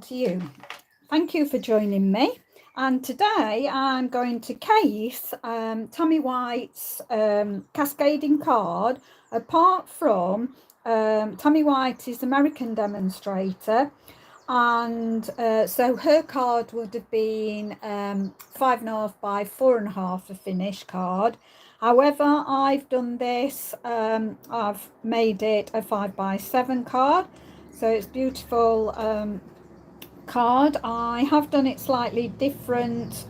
to you. Thank you for joining me. And today I'm going to case Tammy White's cascading card. Apart from Tammy White is American demonstrator, and so her card would have been 5.5 by 4.5, a finish card. However, I've done this, I've made it a 5 by 7 card, so it's beautiful card. I have done it slightly different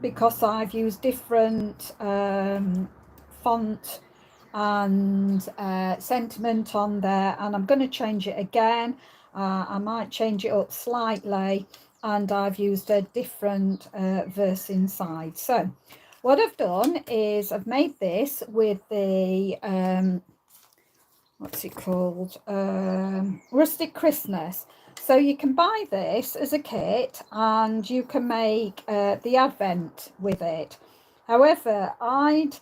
because I've used different font and sentiment on there, and I'm going to change it again. I might change it up slightly, and I've used a different verse inside. So what I've done is I've made this with the what's it called, Rustic Christmas. So you can buy this as a kit and you can make the Advent with it. However, I'd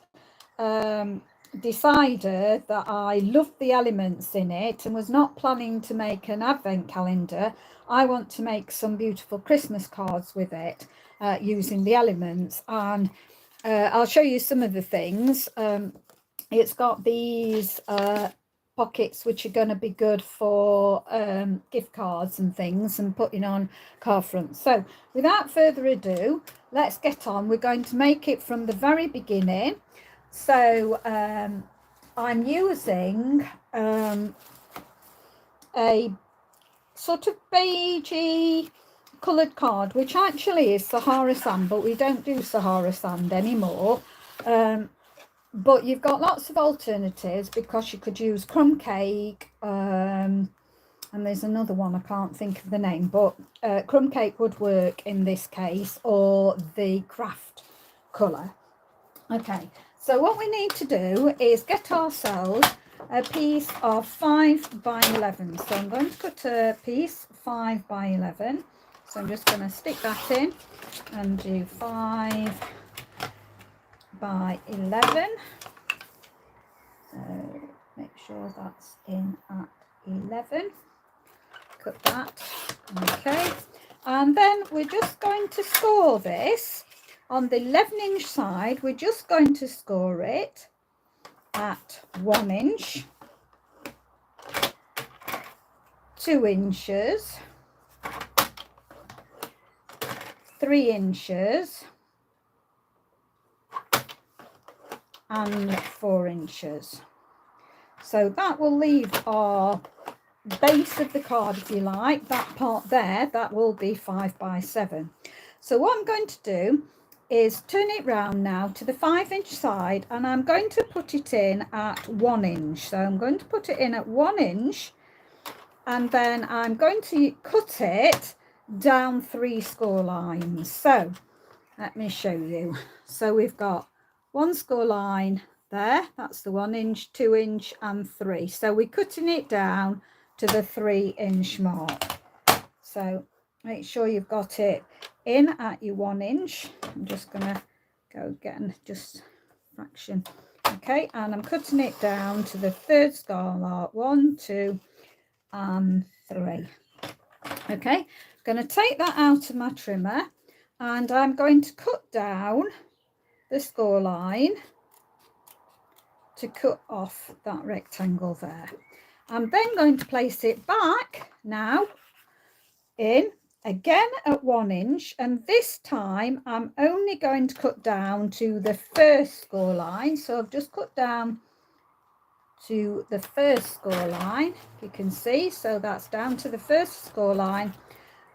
decided that I loved the elements in it and was not planning to make an Advent calendar. I want to make some beautiful Christmas cards with it using the elements, and I'll show you some of the things. It's got these pockets which are going to be good for gift cards and things and putting on card fronts. So without further ado, let's get on. We're going to make it from the very beginning. So I'm using a sort of beigey coloured card, which actually is Sahara sand, but we don't do Sahara sand anymore. But you've got lots of alternatives, because you could use crumb cake, and there's another one, I can't think of the name, but crumb cake would work in this case, or the craft colour. Okay, so what we need to do is get ourselves a piece of 5 by 11. So I'm going to cut a piece 5 by 11. So I'm just going to stick that in and do 5 by 11. So make sure that's in at 11. Cut that. Okay, and then we're just going to score this on the 11-inch side. We're just going to score it at 1 inch, 2 inches, 3 inches, and 4 inches. So that will leave our base of the card, if you like, that part there, that will be 5 by 7. So what I'm going to do is turn it round now to the 5-inch side, and I'm going to put it in at 1 inch. So I'm going to put it in at 1 inch, and then I'm going to cut it down 3 score lines. So let me show you. So we've got 1 score line there, that's the 1 inch, 2 inch and 3. So we're cutting it down to the 3-inch mark. So make sure you've got it in at your 1 inch. I'm just gonna go again, just fraction. Okay, and I'm cutting it down to the 3rd score mark, 1, 2 and 3. Okay, I'm going to take that out of my trimmer, and I'm going to cut down the score line to cut off that rectangle there. I'm then going to place it back now in again at 1 inch, and this time I'm only going to cut down to the 1st score line. So I've just cut down to the 1st score line, you can see. So that's down to the 1st score line,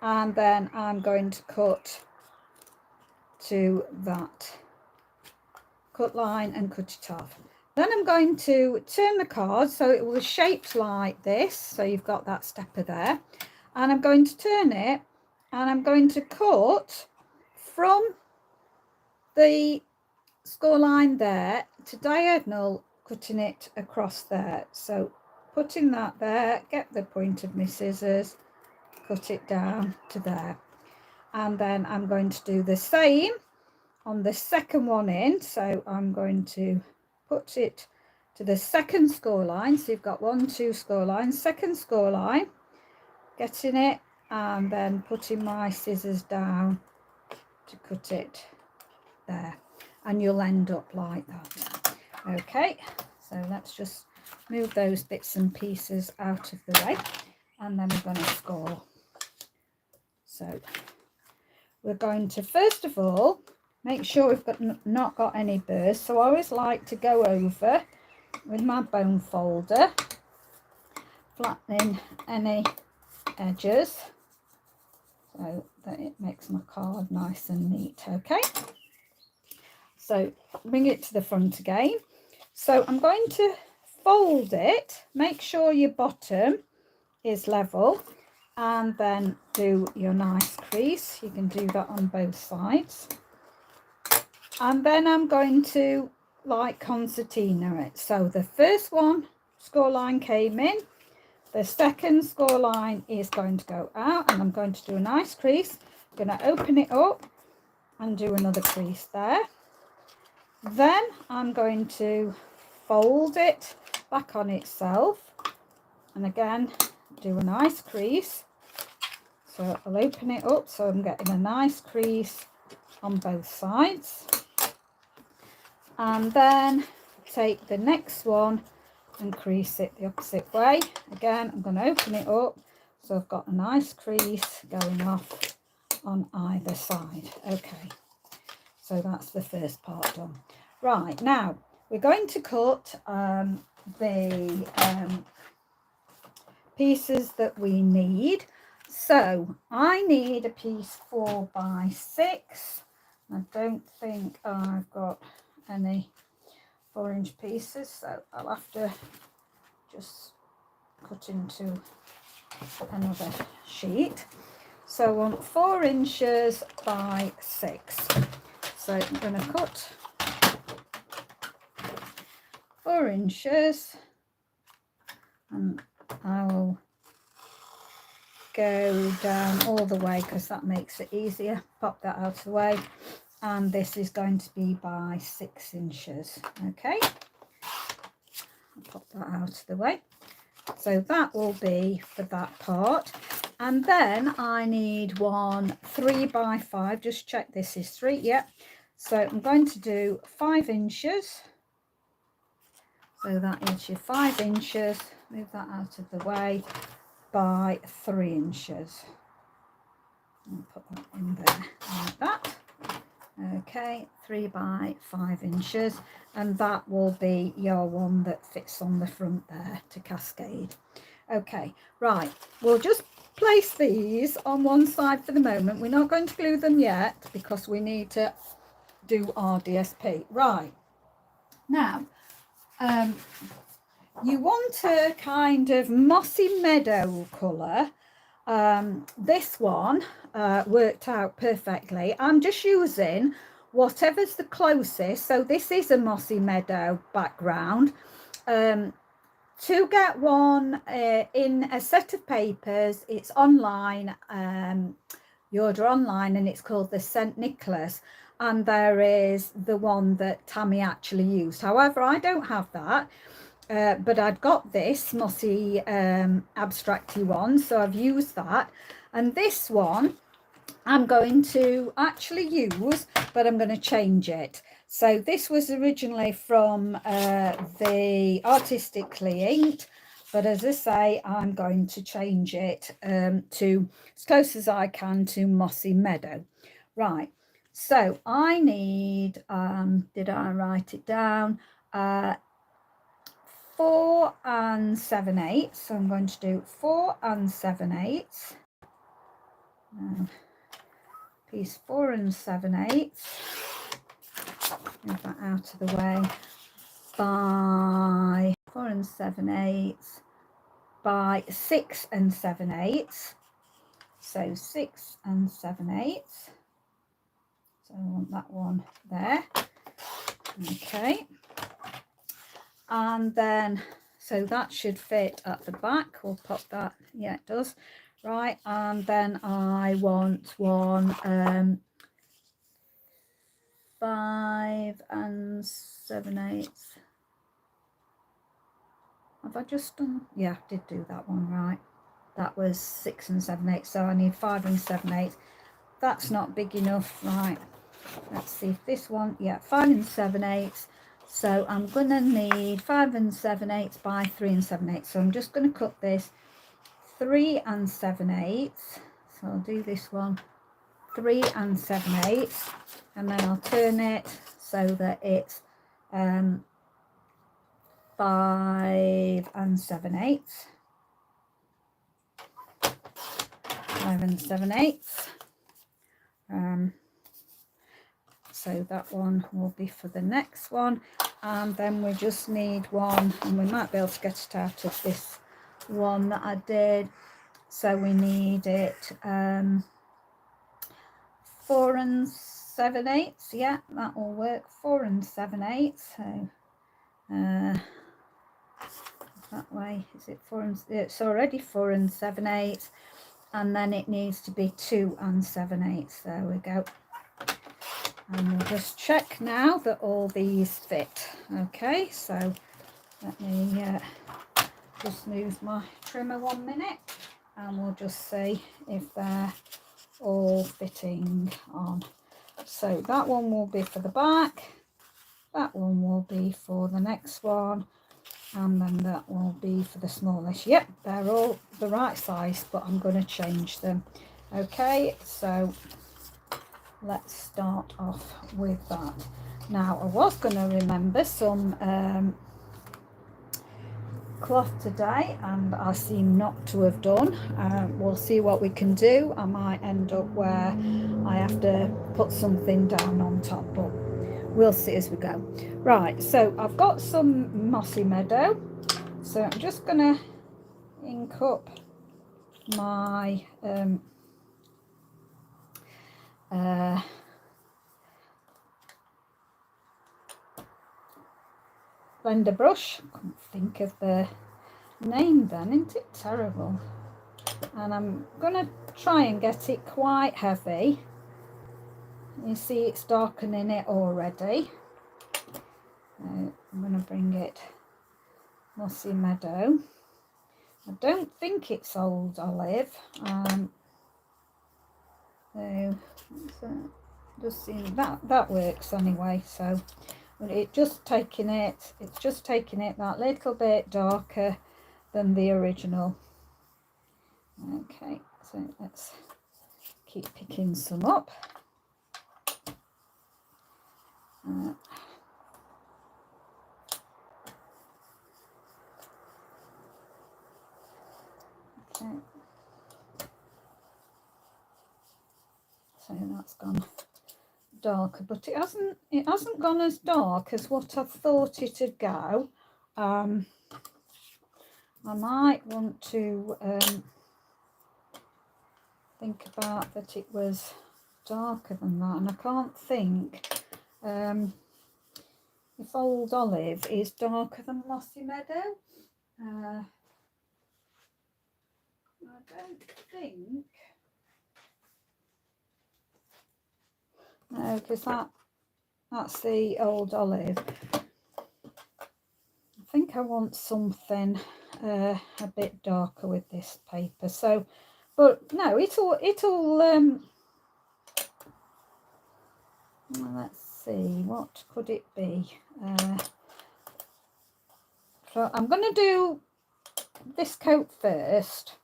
and then I'm going to cut to that cut line and cut it off. Then I'm going to turn the card so it will be shaped like this. So you've got that stepper there, and I'm going to turn it, and I'm going to cut from the score line there to diagonal, cutting it across there. So putting that there, get the point of my scissors, cut it down to there, and then I'm going to do the same on the second one in. So I'm going to put it to the 2nd score line. So you've got 1, 2 score lines, 2nd score line, getting it and then putting my scissors down to cut it there, and you'll end up like that. Okay, so let's just move those bits and pieces out of the way, and then we're going to score. So we're going to first of all make sure we've not got any burrs, so I always like to go over with my bone folder, flattening any edges so that it makes my card nice and neat. Okay, so bring it to the front again. So I'm going to fold it, make sure your bottom is level, and then do your nice crease. You can do that on both sides, and then I'm going to like concertina it. So the first one score line came in, the second score line is going to go out, and I'm going to do a nice crease. I'm going to open it up and do another crease there. Then I'm going to fold it back on itself, and again do a nice crease. So I'll open it up so I'm getting a nice crease on both sides, and then take the next one and crease it the opposite way. Again, I'm going to open it up so I've got a nice crease going off on either side. Okay, so that's the first part done. Right, now we're going to cut the pieces that we need. So I need a piece 4 by 6. I don't think I've got any 4-inch pieces, so I'll have to just cut into another sheet. So I want 4 inches by 6. So I'm going to cut 4 inches, and I'll go down all the way because that makes it easier. Pop that out of the way, and this is going to be by 6 inches. Okay, I'll pop that out of the way. So that will be for that part. And then I need one 3 by 5. Just check this is 3. Yep. So I'm going to do 5 inches. So that is your 5 inches. Move that out of the way, by 3 inches. I'll put that in there like that. Okay, 3 by 5 inches, and that will be your one that fits on the front there to cascade. Okay, right, we'll just place these on one side for the moment. We're not going to glue them yet because we need to do our DSP. Right, now you want a kind of mossy meadow colour. This one worked out perfectly. I'm just using whatever's the closest. So this is a mossy meadow background. To get one in a set of papers, it's online. You order online, and it's called the St. Nicholas, and there is the one that Tammy actually used. However, I don't have that. But I've got this mossy abstracty one, so I've used that. And this one I'm going to actually use, but I'm going to change it. So this was originally from the Artistically Inked, but as I say, I'm going to change it to as close as I can to Mossy Meadow. Right, so I need, did I write it down? 4 7/8. So I'm going to do 4 7/8. Piece 4 7/8. Move that out of the way. By 4 7/8 by 6 7/8. So 6 7/8. So I want that one there. Okay. And then, so that should fit at the back. We'll pop that. Yeah, it does. Right, and then I want one 5 7/8. Have I just done? Yeah, I did do that one right. that was 6 7/8, so I need 5 7/8. That's not big enough, right? Let's see if this one, yeah, 5 7/8. So I'm gonna need 5 7/8 by 3 7/8. So I'm just going to cut this 3 7/8. So I'll do this one 3 7/8, and then I'll turn it so that it's 5 7/8. 5 7/8. So that one will be for the next one, and then we just need one, and we might be able to get it out of this one that I did. So we need it 4 7/8. Yeah, that will work. 4 7/8. So that way, is it 4 and it's already 4 7/8, and then it needs to be 2 7/8. There we go. And we'll just check now that all these fit. Okay, so let me just move my trimmer 1 minute, and we'll just see if they're all fitting on. So that one will be for the back, that one will be for the next one, and then that will be for the smallest. Yep, they're all the right size, but I'm going to change them. Okay, so let's start off with that. Now I was going to remember some cloth today, and I seem not to have done. We'll see what we can do. I might end up where I have to put something down on top, but we'll see as we go. Right, so I've got some mossy meadow, so I'm just going to ink up my blender brush. I couldn't think of the name then, isn't it terrible? And I'm gonna try and get it quite heavy. You see it's darkening it already. I'm gonna bring it mossy meadow. I don't think it's old olive. So just see that works anyway. So it's just taking it that little bit darker than the original. Okay, so let's keep picking some up. Okay, so that's gone darker, but it hasn't gone as dark as what I thought it'd go. I might want to think about that it was darker than that, and I can't think if old olive is darker than mossy meadow. I don't think. No, because that's the old olive. I think I want something a bit darker with this paper. So, but no, it'll let's see, what could it be? So I'm going to do this coat first,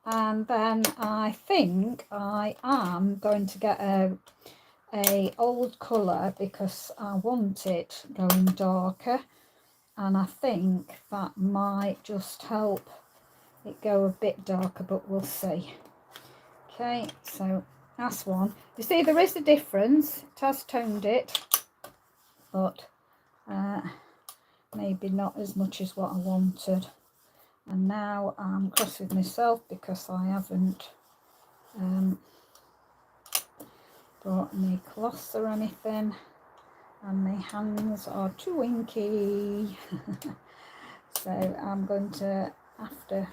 and then I think I am going to get a old colour because I want it going darker, and I think that might just help it go a bit darker, but we'll see. Okay, so that's one. You see there is a difference. It has toned it, but maybe not as much as what I wanted. And now I'm cross with myself because I haven't brought any cloths or anything, and my hands are too inky. So I'm going to have to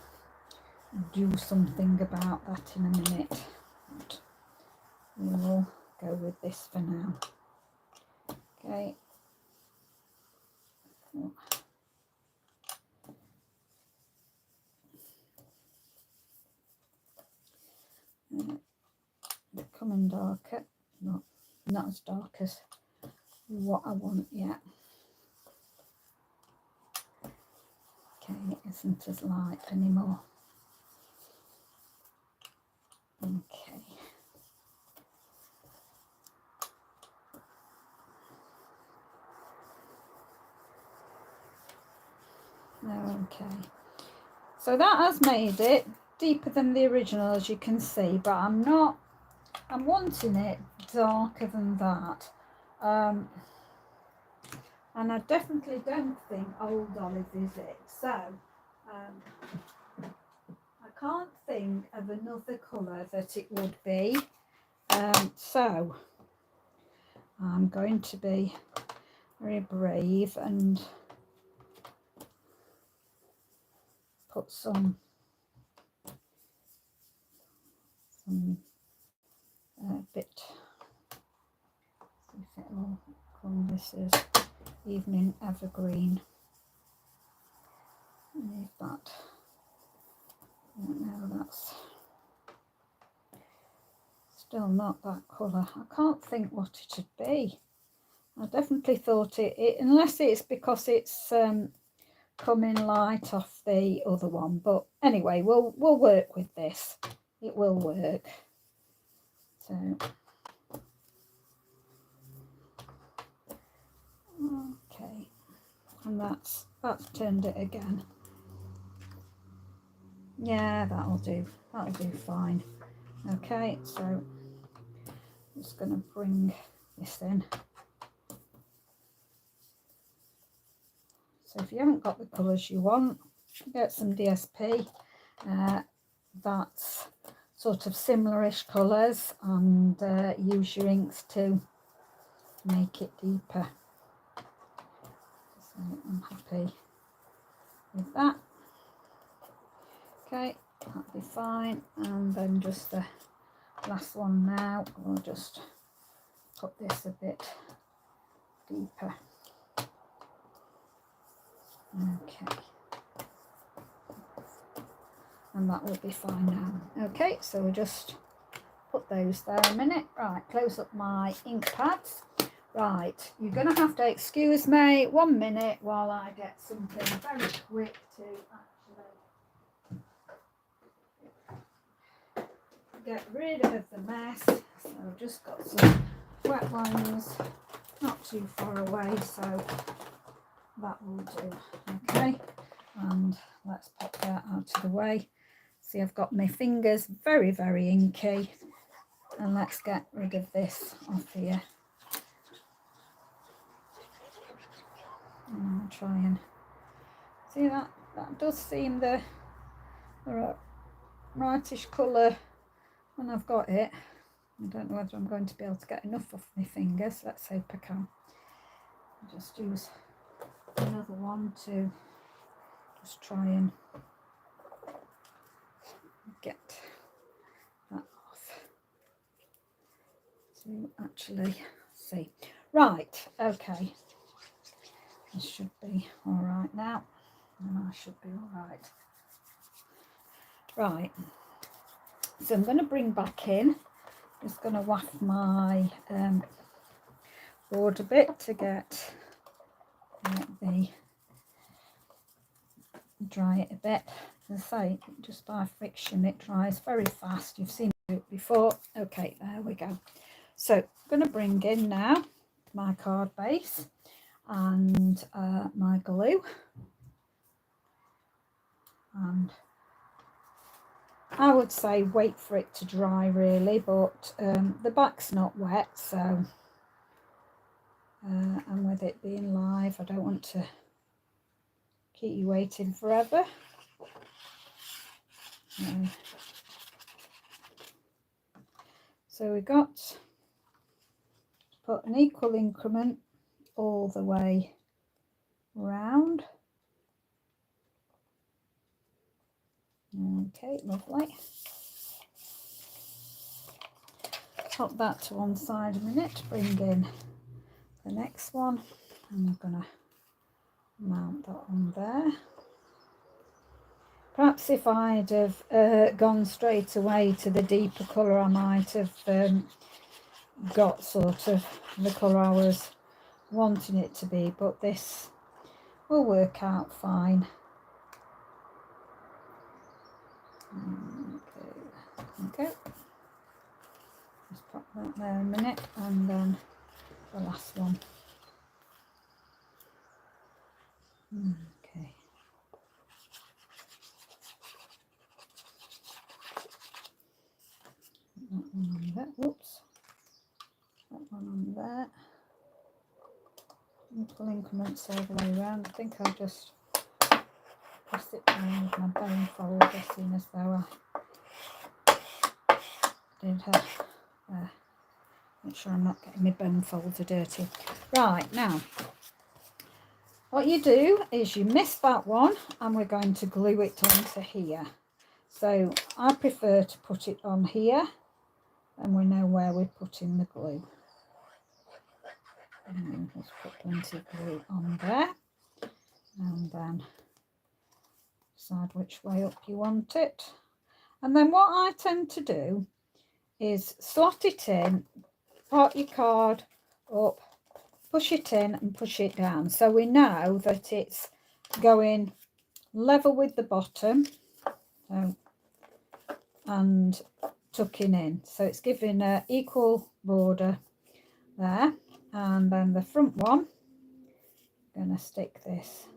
do something about that in a minute. But we will go with this for now. Okay. Becoming darker, not as dark as what I want yet. Okay, it isn't as light anymore. Okay. Okay. So that has made it deeper than the original, as you can see, but I'm wanting it darker than that. And I definitely don't think Old Olive is it. So I can't think of another colour that it would be. So I'm going to be very brave and put some bit, see if it will come. This is Evening Evergreen. Leave that. No, that's still not that colour. I can't think what it should be. I definitely thought it unless it's because it's coming light off the other one, but anyway, we'll work with this. It will work. So okay, and that's turned it again. Yeah, that'll do fine. Okay, so I'm just going to bring this in. So if you haven't got the colours you want, get some DSP. That's sort of similar-ish colours, and use your inks to make it deeper. So I'm happy with that. Okay, that'll be fine. And then just the last one now, we'll just put this a bit deeper. Okay, and that will be fine now. Okay, so we'll just put those there a minute. Right, close up my ink pads. Right, you're going to have to excuse me 1 minute while I get something very quick to actually get rid of the mess. So I've just got some wet ones not too far away, so that will do. Okay, and let's pop that out of the way. See, I've got my fingers very, very inky, and let's get rid of this off here. And I'll try and see that does seem the rightish colour when I've got it. I don't know whether I'm going to be able to get enough off my fingers. Let's hope I can. I'll just use another one to just try and get that off to actually see. Right, okay. This should be all right now, and I should be all right. Right, so I'm going to bring back in, just going to waft my board a bit to get the dry it a bit. As I say, just by friction it dries very fast. You've seen me do it before. Okay, there we go. So I'm going to bring in now my card base and my glue, and I would say wait for it to dry really, but the back's not wet, so and with it being live, I don't want to keep you waiting forever. So we've got to put an equal increment all the way round. Okay, lovely. Pop that to one side a minute, bring in the next one, and I'm going to mount that on there. Perhaps if I'd have gone straight away to the deeper colour, I might have got sort of the colour I was wanting it to be, but this will work out fine. Okay. Just pop that there a minute, and then the last one. Okay. That one on there. Whoops. That one on there. Equal increments all the way around. I think I'll just press it down with my bone folder, seeing as though I did make sure I'm not getting my bone folder dirty. Right, now what you do is you miss that one, and we're going to glue it onto here. So I prefer to put it on here, and we know where we're putting the glue. And let's put plenty of glue on there, and then decide which way up you want it. And then what I tend to do is slot it in, part your card up, push it in and push it down, so we know that it's going level with the bottom, and tucking in, so it's giving an equal border there. And then the front one, I'm going to stick this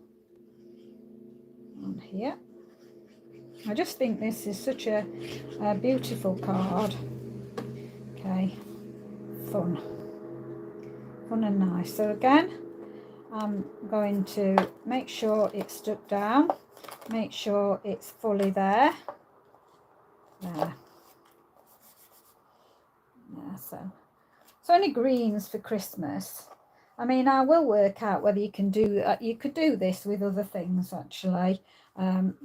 on here. I just think this is such a beautiful card. Okay, fun and nice. So again, I'm going to make sure it's stuck down, make sure it's fully there. Yeah, so it's only greens for Christmas. I mean, I will work out whether you can do you could do this with other things actually,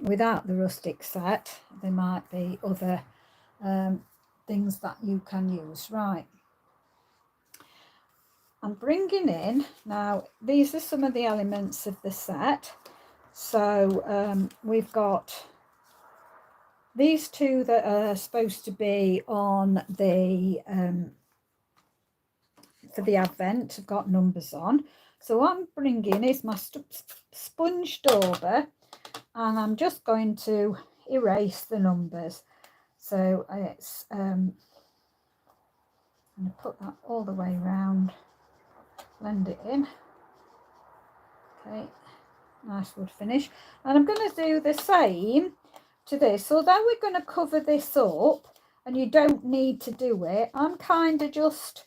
without the rustic set. There might be other things that you can use. Right, I'm bringing in now, these are some of the elements of the set. So we've got these two that are supposed to be on the for the Advent. I've got numbers on. So what I'm bringing is my sponge dauber, and I'm just going to erase the numbers. So it's I'm going to put that all the way around, blend it in. Okay, nice wood finish. And I'm going to do the same to this. Although we're going to cover this up and you don't need to do it, I'm kind of just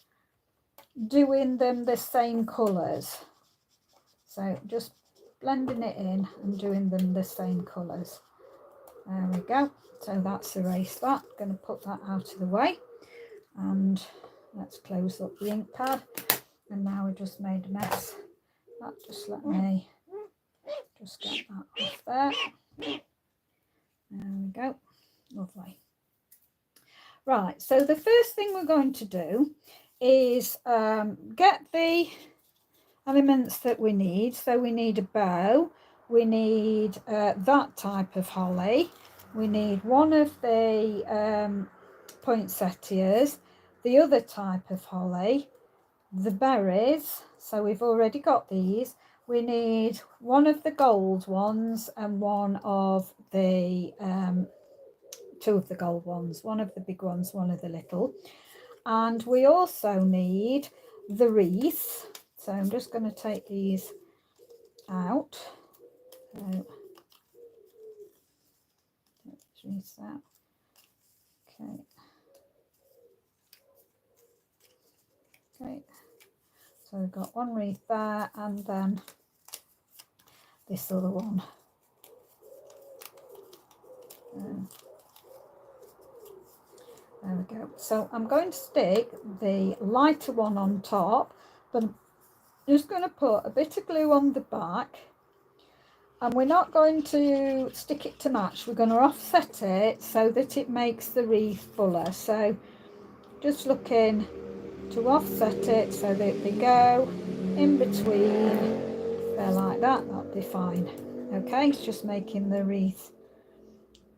doing them the same colours. So just blending it in and doing them the same colours. There we go. So that's erased that. I'm going to put that out of the way, and let's close up the ink pad. And now we just made a mess. That just let me just get that off there. There we go. Lovely. Right, so the first thing we're going to do is get the elements that we need. So we need a bow, we need that type of holly, we need one of the poinsettias, the other type of holly, the berries, so we've already got these. We need one of the gold ones and one of the two of the gold ones, one of the big ones, one of the little. And we also need the wreath. So I'm just going to take these out. So let's wreath that. Okay. Okay. So we've got one wreath there, and then this other one. There we go. So I'm going to stick the lighter one on top, but I'm just going to put a bit of glue on the back, and we're not going to stick it to match. We're going to offset it so that it makes the wreath fuller. So just looking to offset it so that they go in between there like that. That'll be fine. Okay, it's just making the wreath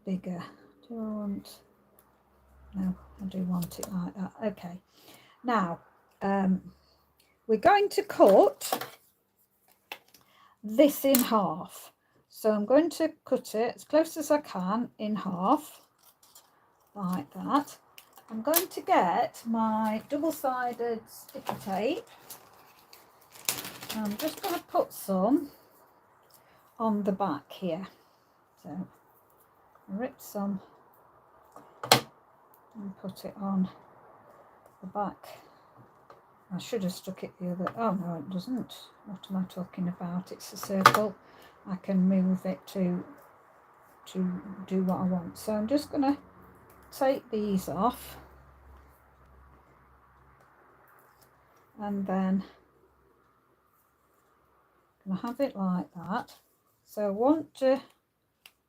bigger? Do I want, no, I do want it like that. Okay, now we're going to cut this in half. So I'm going to cut it as close as I can in half, like that. I'm going to get my double-sided sticky tape. I'm just going to put some on the back here. So I rip some and put it on the back. I should have stuck it the other, oh no it doesn't. What am I talking about? It's a circle. I can move it to do what I want. So I'm just going to take these off, and then I'm going to have it like that. So I want to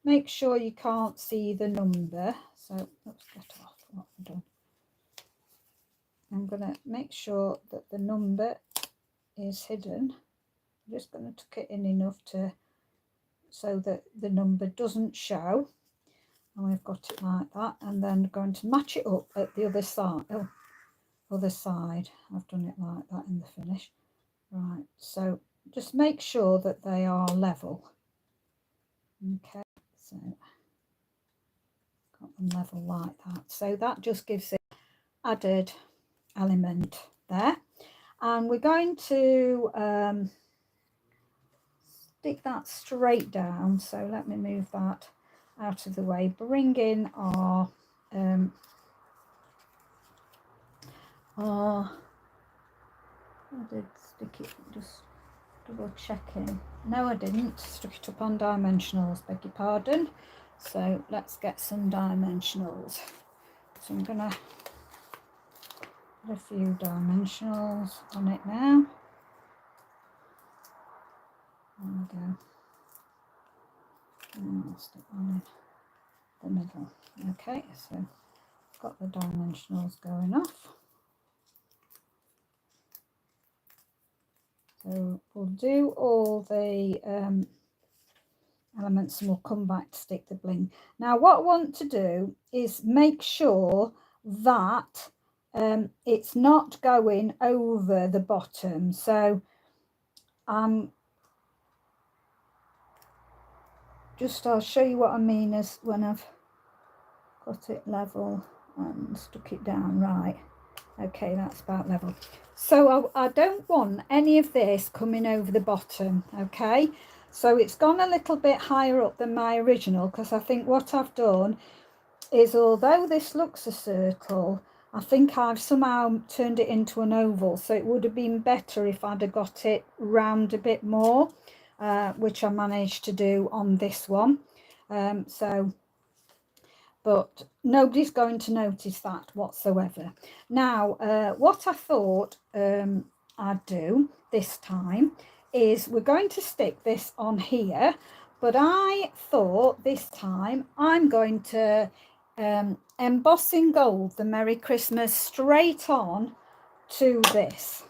make sure you can't see the number. So let's get off what I've done. I'm going to make sure that the number is hidden. I'm just going to tuck it in enough to so that the number doesn't show, and we've got it like that, and then going to match it up at the other side. Oh, other side, I've done it like that in the finish. Right, so just make sure that they are level. Okay, so got them level like that, so that just gives it added element there. And we're going to stick that straight down, so let me move that out of the way, bring in our I did stick it, just double checking. No, I didn't. Stuck it up on dimensionals, beg your pardon. So let's get some dimensionals. So I'm going to put a few dimensionals on it now. There we go. And I'll stick one in the middle. Okay, so I've got the dimensionals going off. So we'll do all the elements and we'll come back to stick the bling. Now what I want to do is make sure that it's not going over the bottom. So I'll show you what I mean as when I've got it level and stuck it down right. Okay, that's about level. So I don't want any of this coming over the bottom. Okay, so it's gone a little bit higher up than my original, because I think what I've done is, although this looks a circle, I think I've somehow turned it into an oval. So it would have been better if I'd have got it round a bit more, which I managed to do on this one. But nobody's going to notice that whatsoever. Now, what I thought I'd do this time is we're going to stick this on here, but I thought this time I'm going to emboss in gold the Merry Christmas straight on to this.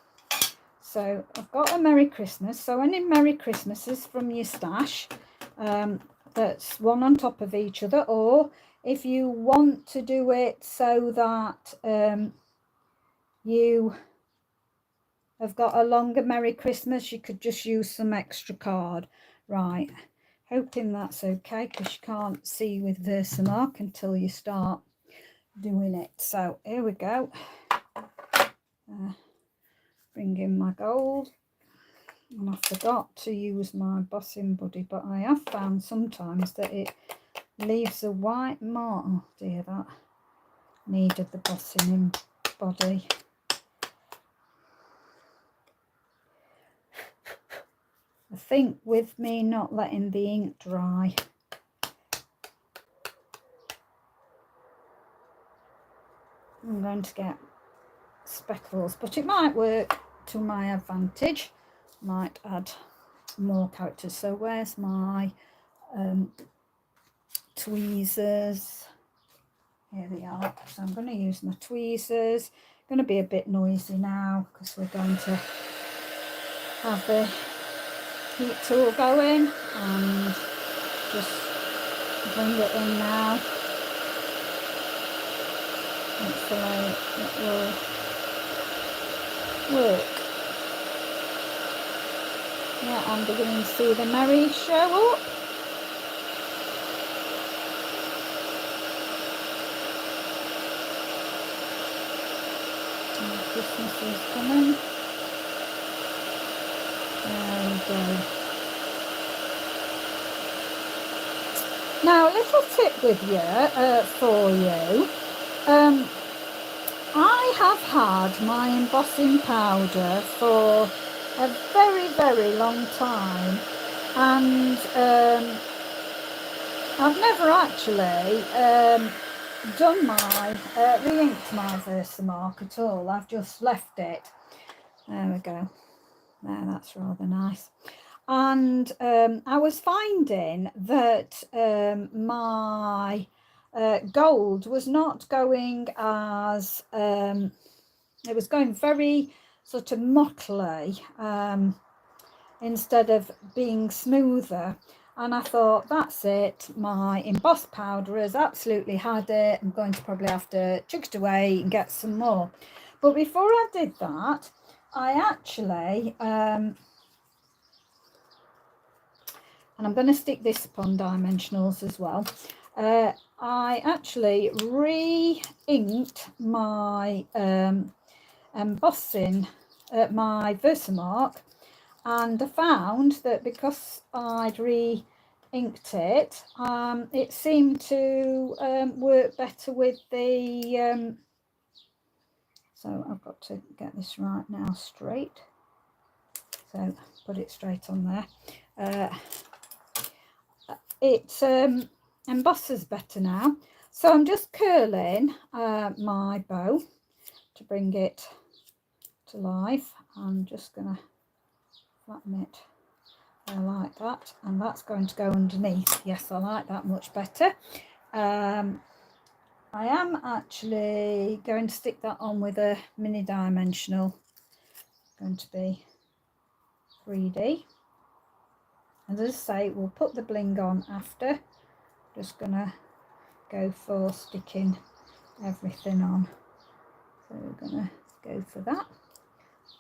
So I've got a Merry Christmas. So any Merry Christmases from your stash, that's one on top of each other, or if you want to do it so that you have got a longer Merry Christmas, you could just use some extra card. Right, hoping that's okay, because you can't see with Versamark until you start doing it. So here we go. Bring in my gold. And I forgot to use my bossing buddy, but I have found sometimes that it leaves a white mark. Oh dear, that needed the bossing in body. I think with me not letting the ink dry, I'm going to get speckles, but it might work to my advantage. Might add more characters. So where's my tweezers? Here they are. So I'm going to use my tweezers. Going to be a bit noisy now because we're going to have the heat tool going and just Bring it in now. Hopefully it will work. Yeah, I'm beginning to see the Mary show up. And Christmas is coming. There we go. Now, a little tip with you, for you. I have had my embossing powder for a very, very long time, and I've never actually done my re-inked my Versamark at all. I've just left it. There we go. There, that's rather nice. And I was finding that my gold was not going as it was going very sort of mottly instead of being smoother. And I thought, that's it, my embossed powder has absolutely had it. I'm going to probably have to chuck it away and get some more. But before I did that, I actually and I'm going to stick this upon dimensionals as well. I actually re-inked my embossing at my Versamark, and I found that because I'd re-inked it, it seemed to work better with the so I've got to get this right now straight, so put it straight on there. It embosses better now, so I'm just curling my bow to bring it to life. I'm just gonna flatten it like that, and that's going to go underneath. Yes, I like that much better. I am actually going to stick that on with a mini dimensional, going to be 3D. And as I say, we'll put the bling on after. Just gonna go for sticking everything on. So we're gonna go for that,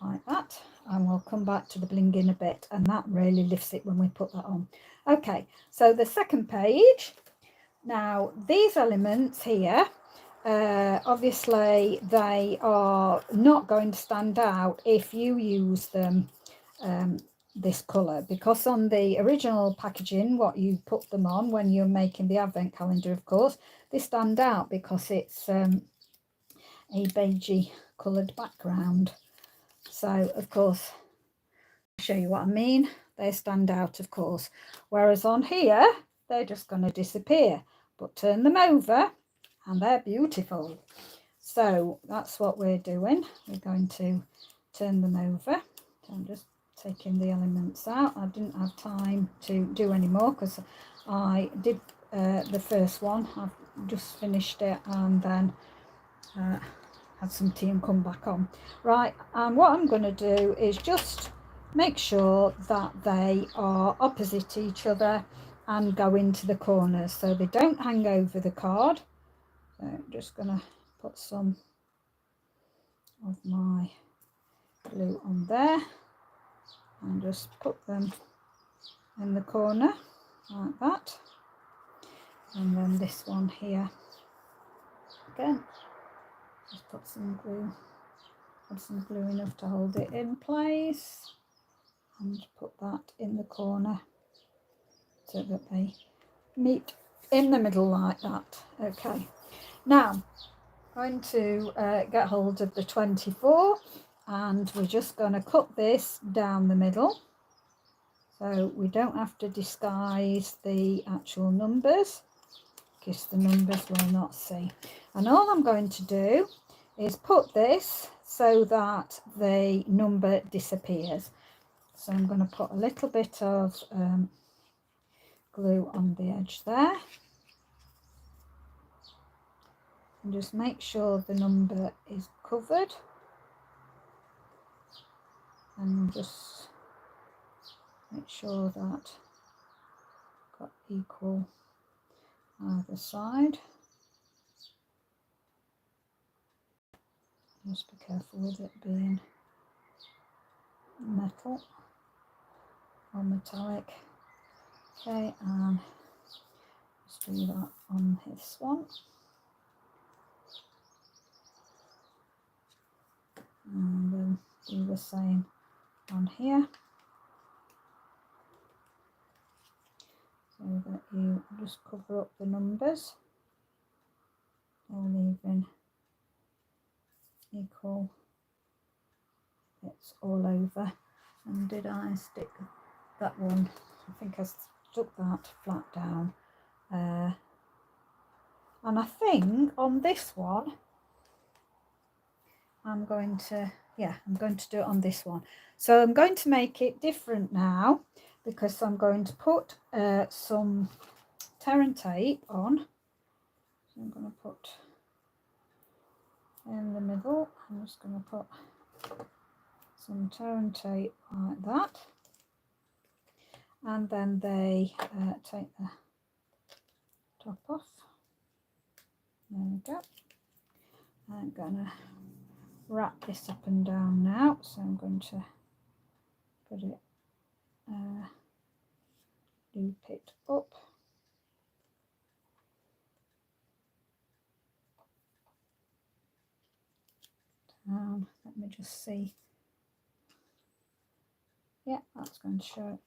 like that, and we'll come back to the bling in a bit, and that really lifts it when we put that on. Okay, so the second page. Now these elements here, obviously they are not going to stand out if you use them this colour, because on the original packaging, what you put them on when you're making the advent calendar, of course, they stand out because it's a beigey coloured background. So of course, I'll show you what I mean, they stand out, of course, whereas on here they're just going to disappear. But turn them over and they're beautiful. So that's what we're doing. We're going to turn them over. So I'm just taking the elements out. I didn't have time to do any more because I did the first one. I've just finished it and then had some tea and come back on. Right, and what I'm going to do is just make sure that they are opposite each other and go into the corners so they don't hang over the card. So I'm just going to put some of my glue on there and just put them in the corner like that. And then this one here again, just put some glue, add some glue enough to hold it in place, and put that in the corner so that they meet in the middle like that. Okay, now I'm going to get hold of the 24, and we're just going to cut this down the middle so we don't have to disguise the actual numbers, because the numbers will not see. And all I'm going to do is put this so that the number disappears. So I'm going to put a little bit of glue on the edge there, and just make sure the number is covered, and just make sure that I've got equal either side. Just be careful with it being metal or metallic. Okay, and just do that on this one. And then do the same on here. So that you just cover up the numbers. They're leaving equal bits all over. And did I stick that one? I think I stuck that flat down. And I think on this one I'm going to do it on this one. So I'm going to make it different now, because I'm going to put some tear and tape on. So I'm going to put in the middle, I'm just going to put some tear and tape like that, and then they take the top off. There we go. I'm going to wrap this up and down now, so I'm going to put it, loop it up. Down. Let me just see. Yeah, that's going to show it.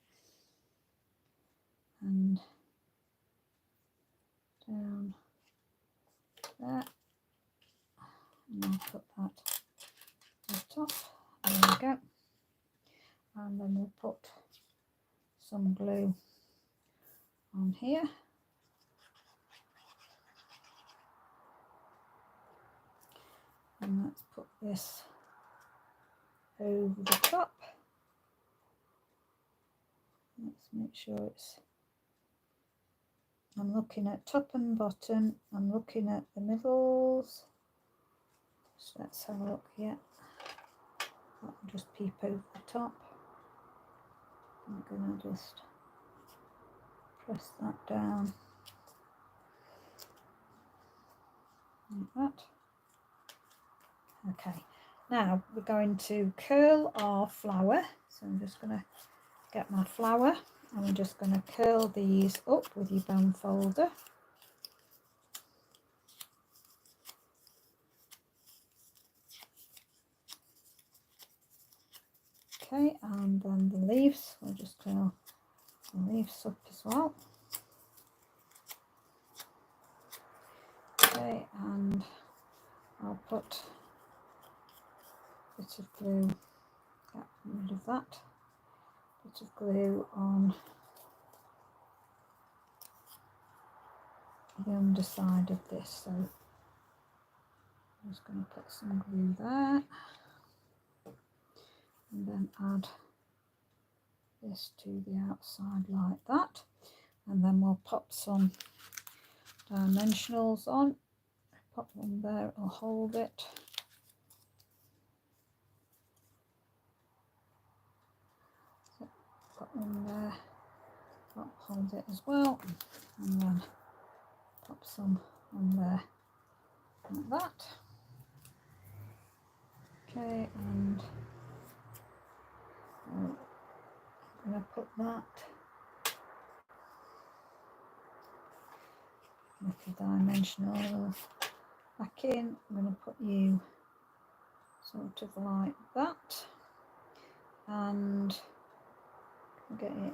And down there. And I'll put that on the top. There we go. And then we'll put some glue on here. And let's put this over the top. Let's make sure it's, I'm looking at top and bottom, I'm looking at the middles. So let's have a look here. I'll just peep over the top. I'm going to just press that down like that. Okay, now we're going to curl our flower. So I'm just going to get my flower and I'm just going to curl these up with your bone folder. Okay, and then the leaves, we'll just curl the leaves up as well. Okay, and I'll put a bit of glue, get rid of that, bit of glue on the underside of this. So I'm just going to put some glue there and then add this to the outside like that, and then we'll pop some dimensionals on. Pop one there, I'll hold it. So got one there, I'll hold it as well, and then pop some on there like that. Okay, and I'm going to put that little dimensional back in. I'm going to put you sort of like that and get it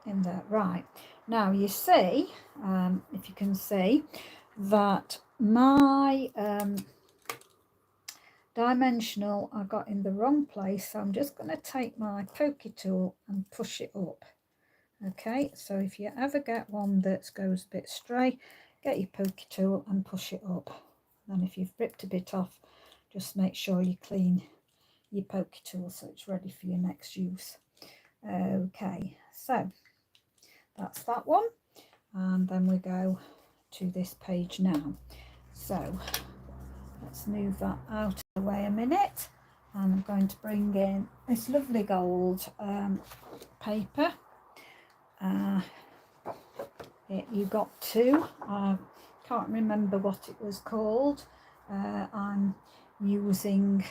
in there. Right, now you see, if you can see, that my dimensional I got in the wrong place, so I'm just going to take my pokey tool and push it up. Okay, so if you ever get one that goes a bit stray, get your pokey tool and push it up. And if you've ripped a bit off, just make sure you clean your pokey tool so it's ready for your next use. Okay, so that's that one, and then we go to this page now. So let's move that out of the way a minute, and I'm going to bring in this lovely gold paper. You got two. can't remember what it was called. I'm using,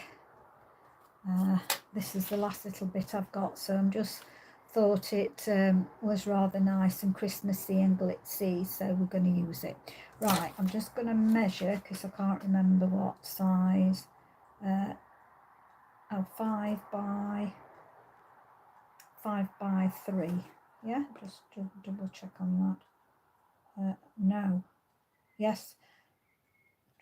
this is the last little bit I've got, so I'm just thought it was rather nice and Christmassy and glitzy, so we're going to use it. Right, I'm just going to measure because I can't remember what size. 5 by 3. Yeah, just double check on that. No, yes,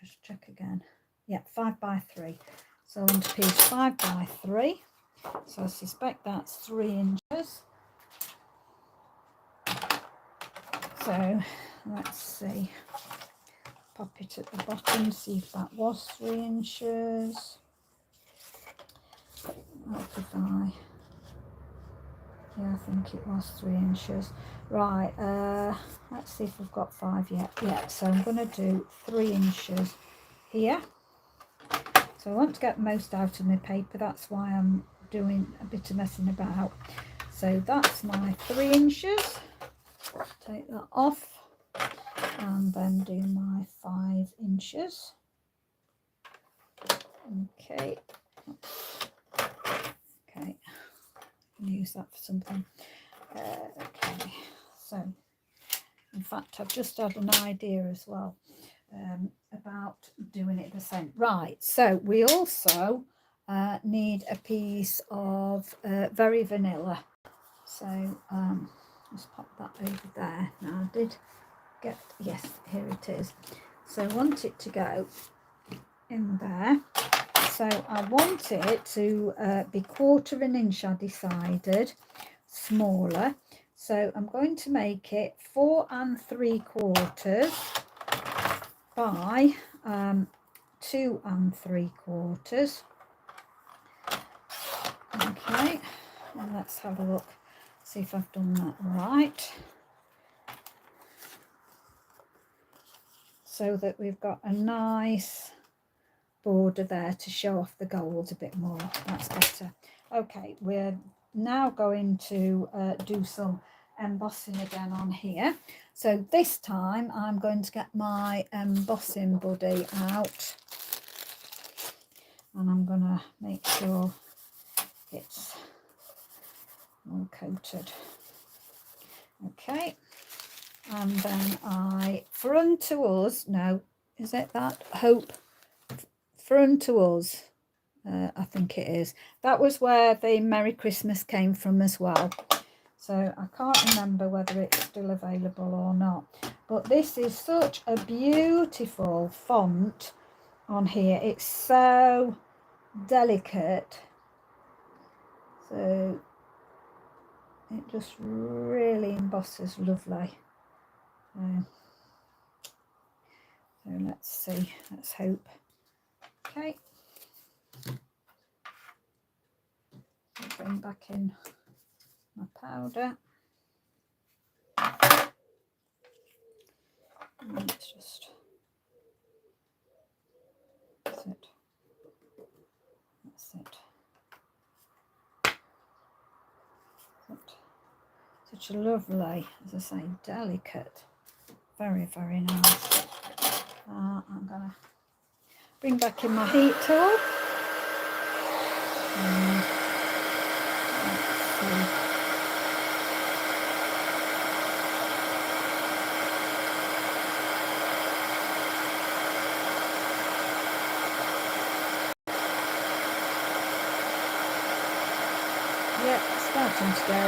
just check again. Yeah, 5 by 3. So into piece 5 by 3. So I suspect that's 3 inches. So let's see. Pop it at the bottom, see if that was 3 inches. Yeah, I think it was 3 inches. Right, let's see if we've got 5 yet. Yeah, so I'm going to do 3 inches here. So I want to get most out of my paper, that's why I'm doing a bit of messing about. So that's my 3 inches. Take that off and then do my 5 inches. Okay. Okay. Use that for something. Okay. So, in fact, I've just had an idea as well about doing it the same. Right. So we also need a piece of very vanilla. So let's pop that over there. Now I did get, yes, here it is. So I want it to go in there. So I want it to be 1/4 inch, I decided, smaller. So I'm going to make it 4 3/4 by 2 3/4. Okay, and let's have a look, see if I've done that right. So that we've got a nice border there to show off the gold a bit more. That's better. Okay, we're now going to do some embossing again on here. So this time I'm going to get my embossing buddy out and I'm going to make sure it's all coated. Okay, and then for unto us, no, is it that? Hope for unto us, I think it is. That was where the Merry Christmas came from as well. So I can't remember whether it's still available or not. But this is such a beautiful font on here. It's so delicate. So it just really embosses lovely. So let's see. Let's hope. Okay. Bring back in my powder. And let's just, that's it. That's it. Such a lovely, as I say, delicate, very, very nice. I'm going to bring back in my heat tool. And let's see. Yep, it's starting to go.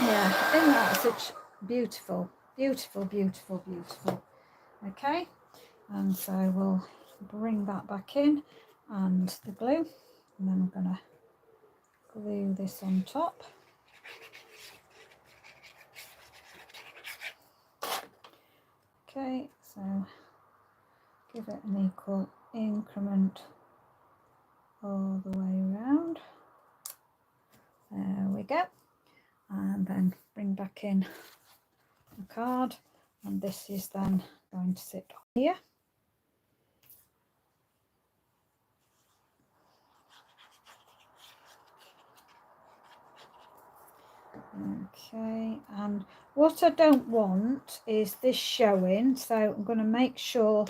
Yeah, I think that's such beautiful, beautiful, beautiful, beautiful. Okay, and so we'll bring that back in and the glue, and then I'm going to glue this on top. Okay, so give it an equal increment all the way around. There we go. And then bring back in the card, and this is then going to sit here. Okay, and what I don't want is this showing, so I'm going to make sure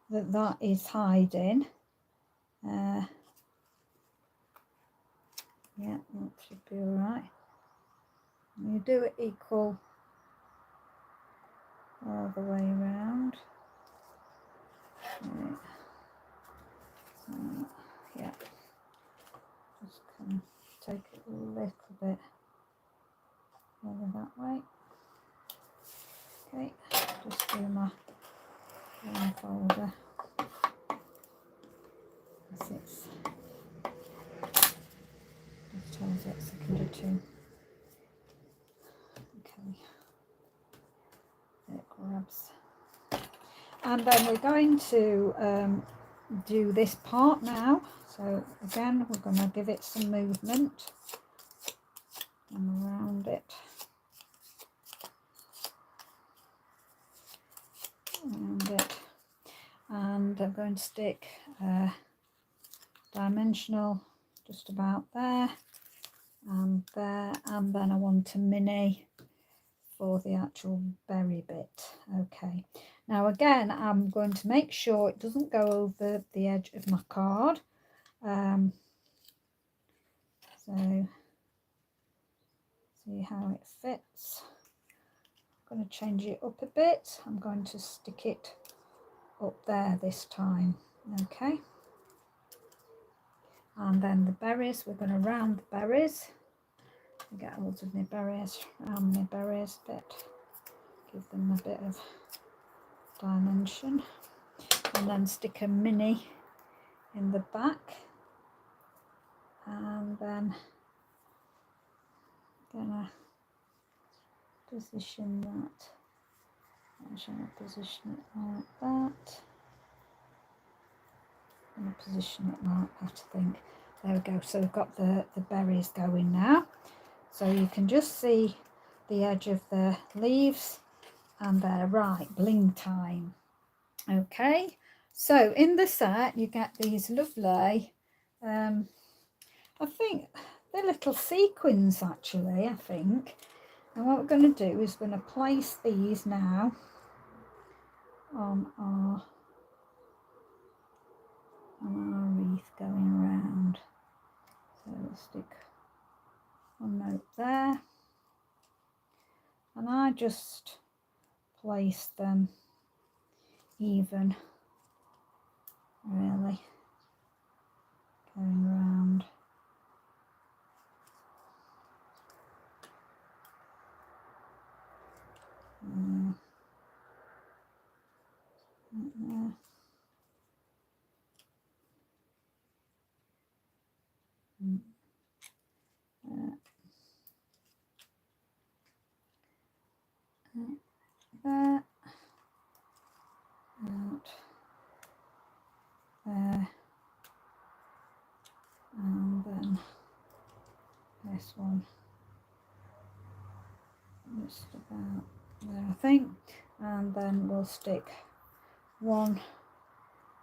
that that is hiding. Yeah, that should be all right. You do it equal all the way around. Yeah, just can take it a little bit over that way. Okay, just do my one folder as it's just tells it secondary two. Okay, it grabs, and then we're going to do this part now. So again, we're going to give it some movement and around it. And I'm going to stick dimensional just about there, and then I want a mini for the actual berry bit. Okay, now again I'm going to make sure it doesn't go over the edge of my card. So see how it fits. I'm going to change it up a bit. I'm going to stick it up there this time. Okay, and then the berries, we're going to round the berries. Get hold of my berries, round my berries a bit, give them a bit of dimension, and then stick a mini in the back, and then gonna position that. I'm going to position it like that. I'm going to position it like that, I think. There we go. So we've got the berries going now. So you can just see the edge of the leaves, and they're right, bling time. Okay, so in the set you get these lovely, I think they're little sequins actually, I think. And what we're going to do is we're going to place these now on our wreath going around. So we'll stick one note there, and I just place them even, really, going around. There. There, out there, and then this one just about there, I think, and then we'll stick one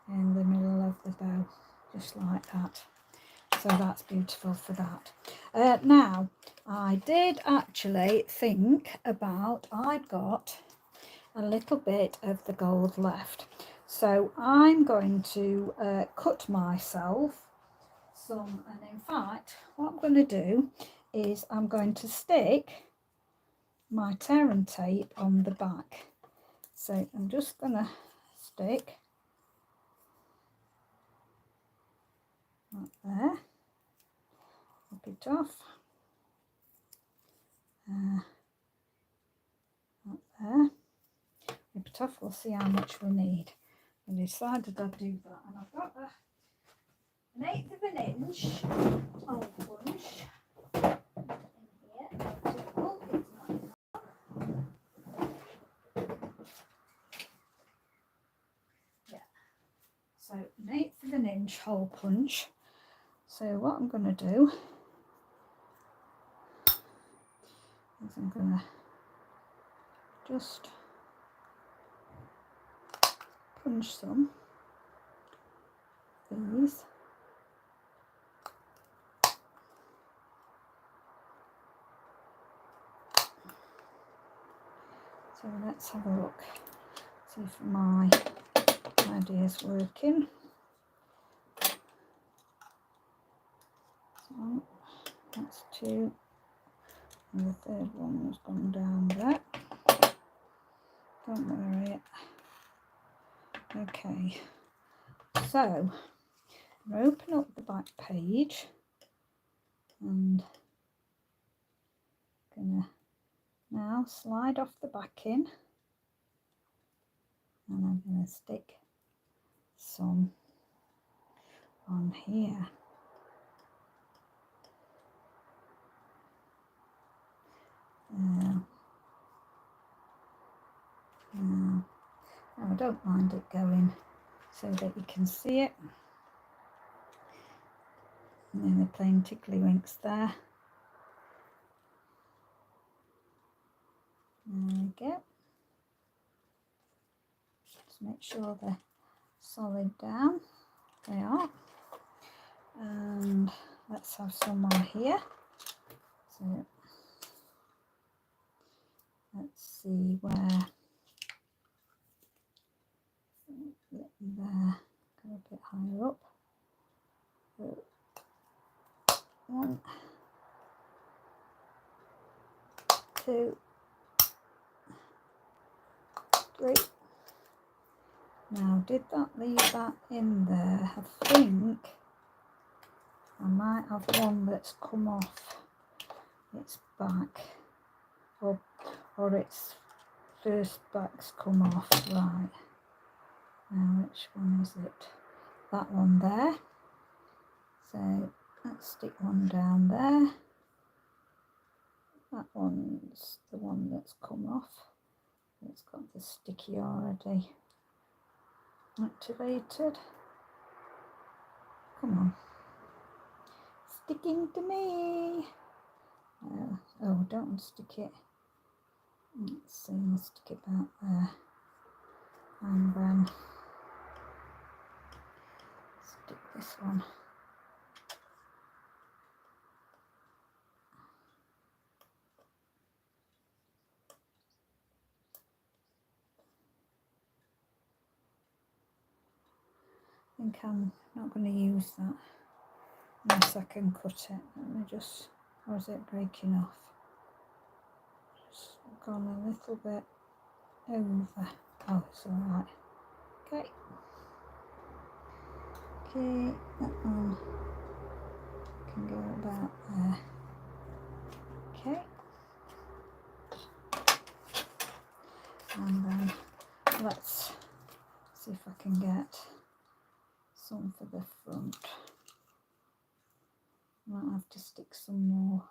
in the middle of the bow, just like that. So that's beautiful for that. Now, I did actually think about, I've got a little bit of the gold left. So I'm going to cut myself some, and in fact, what I'm going to do is I'm going to stick my tear and tape on the back. So I'm just going to stick right there, pop it off, up there, rip it off, we'll see how much we need. I decided I'd do that, and I've got an 1/8 of an inch old bunch in here. Typical, it's not enough. Yeah, inch hole punch. So what I'm going to do is I'm going to just punch some of these. So let's have a look, see if my idea is working. So that's 2, and the third one has gone down there. Don't worry. Okay, so I'm going to open up the back page and gonna now slide off the backing, and I'm going to stick some on here. I don't mind it going so that you can see it. And then the plain tickly winks there. There we go. Just make sure they're solid down. They are. And let's have some on here. So let's see where there, go a bit higher up. 1, 2, 3. Now, did that leave that in there? I think I might have one that's come off its back, or its first back's come off. Right. Now, which one is it? That one there. So let's stick one down there. That one's the one that's come off. It's got the sticky already activated. Come on. Sticking to me. Oh, don't stick it. Let's see, I'll stick it back there. And then stick this one. I think I'm not going to use that unless I can cut it. Let me just, or is it breaking off? Just gone a little bit over. Oh, it's alright. Okay. Okay, that one can go about there. Okay. And then let's see if I can get some for the front. Might have to stick some more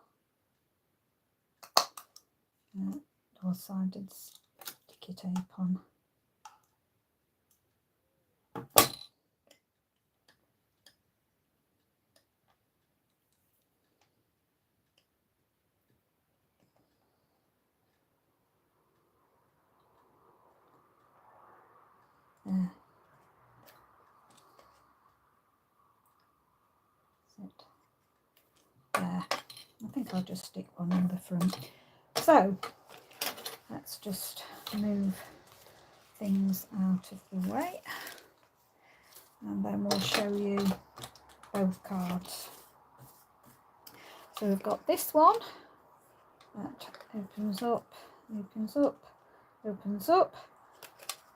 double-sided sticky tape on. There. That's it. There. I think I'll just stick one in the front. So let's just move things out of the way, and then we'll show you both cards. So we've got this one that opens up, opens up, opens up,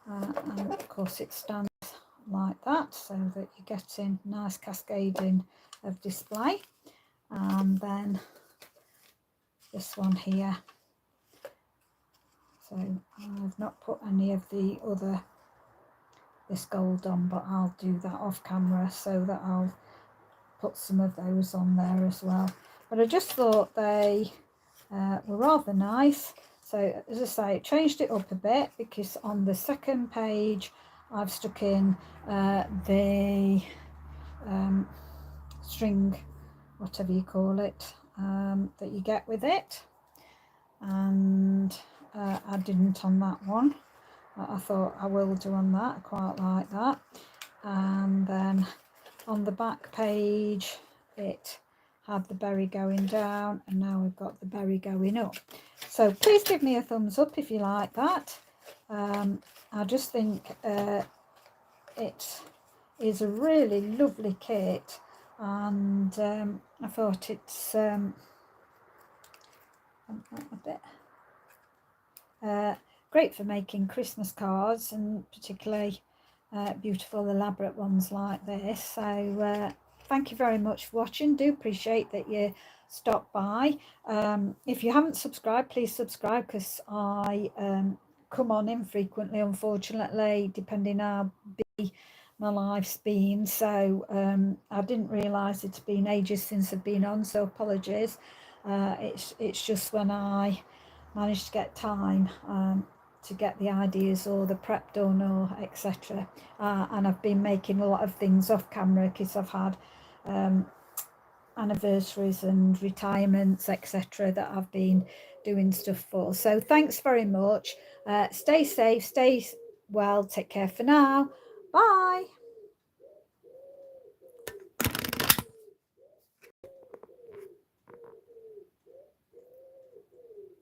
and of course it stands like that so that you're getting nice cascading of display. And then this one here, so I've not put any of the other this gold on, but I'll do that off camera so that I'll put some of those on there as well. But I just thought they were rather nice. So as I say, it changed it up a bit because on the second page I've stuck in the string, whatever you call it, that you get with it. And I didn't on that one. I thought I will do on that. I quite like that. And then on the back page it had the berry going down, and now we've got the berry going up. So please give me a thumbs up if you like that. I just think it is a really lovely kit, and I thought it's a bit great for making Christmas cards, and particularly beautiful elaborate ones like this. So thank you very much for watching. Do appreciate that you stopped by. If you haven't subscribed, please subscribe, because I come on infrequently, unfortunately, depending how busy my life's been. So I didn't realise it's been ages since I've been on, so apologies. It's just when I manage to get time to get the ideas or the prep done, or etc. And I've been making a lot of things off camera, because I've had anniversaries and retirements, etc., that I've been doing stuff for. So thanks very much. Stay safe, stay well, take care for now. Bye.